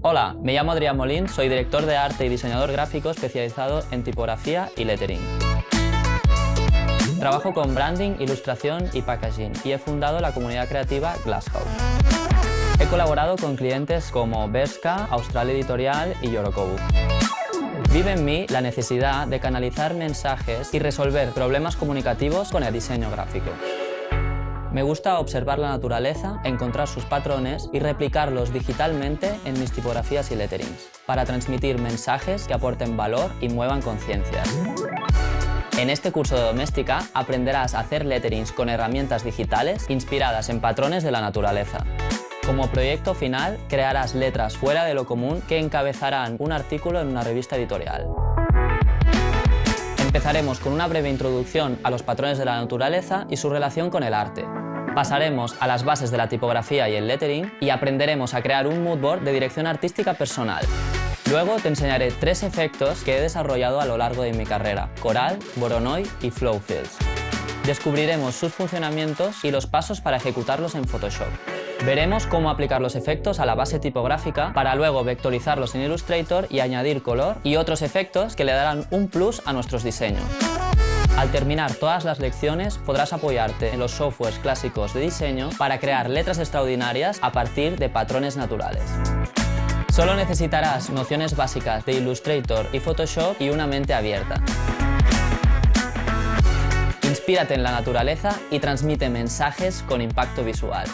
Hola, me llamo Adrián Molín, soy director de arte y diseñador gráfico especializado en tipografía y lettering. Trabajo con branding, ilustración y packaging y he fundado la comunidad creativa Glasshouse. He colaborado con clientes como Bershka, Austral Editorial y Yorokobu. Vive en mí la necesidad de canalizar mensajes y resolver problemas comunicativos con el diseño gráfico. Me gusta observar la naturaleza, encontrar sus patrones y replicarlos digitalmente en mis tipografías y letterings, para transmitir mensajes que aporten valor y muevan conciencias. En este curso de doméstica aprenderás a hacer letterings con herramientas digitales inspiradas en patrones de la naturaleza. Como proyecto final, crearás letras fuera de lo común que encabezarán un artículo en una revista editorial. Empezaremos con una breve introducción a los patrones de la naturaleza y su relación con el arte. Pasaremos a las bases de la tipografía y el lettering y aprenderemos a crear un mood board de dirección artística personal. Luego te enseñaré 3 efectos que he desarrollado a lo largo de mi carrera: Coral, Voronoi y Flow Fills. Descubriremos sus funcionamientos y los pasos para ejecutarlos en Photoshop. Veremos cómo aplicar los efectos a la base tipográfica para luego vectorizarlos en Illustrator y añadir color y otros efectos que le darán un plus a nuestros diseños. Al terminar todas las lecciones podrás apoyarte en los softwares clásicos de diseño para crear letras extraordinarias a partir de patrones naturales. Solo necesitarás nociones básicas de Illustrator y Photoshop y una mente abierta. Inspírate en la naturaleza y transmite mensajes con impacto visual.